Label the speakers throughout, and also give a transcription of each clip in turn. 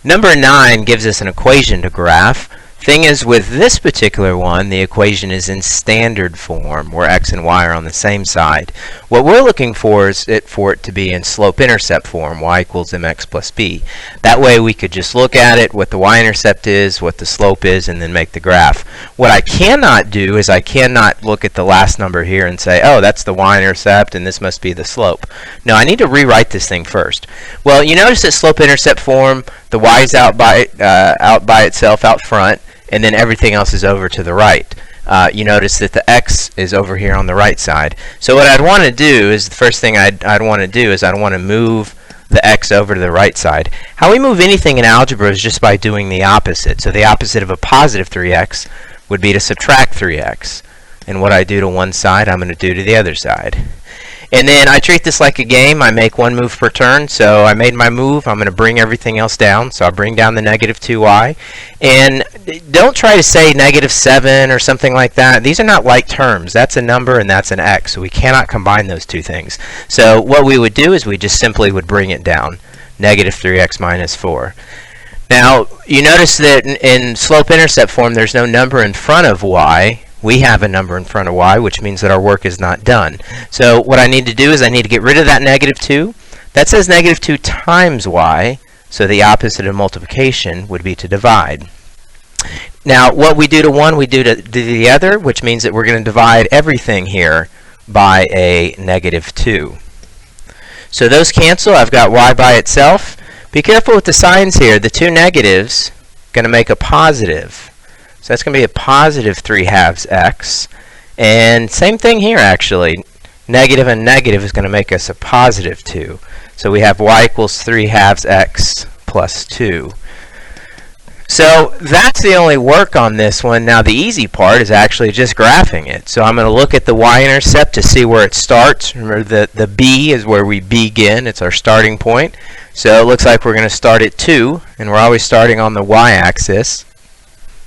Speaker 1: Number 9 gives us an equation to graph. Thing is, with this particular one, the equation is in standard form, where x and y are on the same side. What we're looking for is for it to be in slope-intercept form, y equals mx plus b. That way we could just look at it, what the y-intercept is, what the slope is, and then make the graph. What I cannot do is I cannot look at the last number here and say, oh, that's the y-intercept and this must be the slope. No, I need to rewrite this thing first. Well, you notice that slope-intercept form, the y is out by itself out front, and then everything else is over to the right. You notice that the x is over here on the right side. So what I'd want to do is, the first thing I'd want to do is I'd want to move the x over to the right side. How we move anything in algebra is just by doing the opposite. So the opposite of a positive 3x would be to subtract 3x. And what I do to one side, I'm going to do to the other side. And then I treat this like a game. I make one move per turn. So I made my move. I'm going to bring everything else down. So I'll bring down the negative 2y. And don't try to say negative 7 or something like that. These are not like terms. That's a number and that's an x. So we cannot combine those two things. So what we would do is we just simply would bring it down. Negative 3x minus 4. Now, you notice that in slope-intercept form, there's no number in front of y. We have a number in front of y, which means that our work is not done. So what I need to do is I need to get rid of that negative 2. That says negative 2 times y, so the opposite of multiplication would be to divide. Now, what we do to one, we do to the other, which means that we're going to divide everything here by a negative 2. So those cancel. I've got y by itself. Be careful with the signs here. The two negatives are going to make a positive. So that's going to be a positive 3/2 x. And same thing here, actually. Negative and negative is going to make us a positive 2. So we have y equals 3/2 x plus 2. So that's the only work on this one. Now the easy part is actually just graphing it. So I'm going to look at the y-intercept to see where it starts. Remember, the b is where we begin. It's our starting point. So it looks like we're going to start at 2, and we're always starting on the y-axis.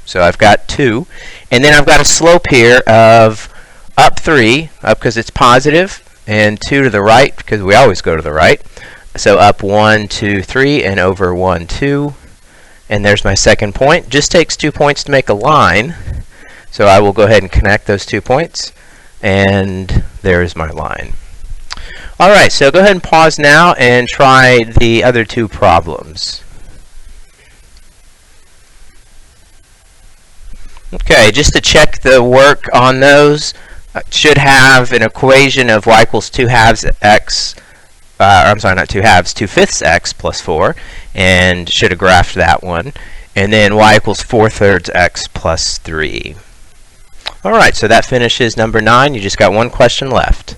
Speaker 1: So I've got 2, and then I've got a slope here of up 3, up because it's positive, and 2 to the right because we always go to the right. So up 1, 2, 3, and over 1, 2. And there's my second point. Just takes 2 points to make a line. So I will go ahead and connect those 2 points, and there's my line. All right, so go ahead and pause now and try the other two problems. Okay, just to check the work on those, should have an equation of y equals 2/2 x, I'm sorry, not 2/2, 2/5 x plus 4, and should have graphed that one. And then y equals 4/3 x plus 3. All right, so that finishes number 9. You just got one question left.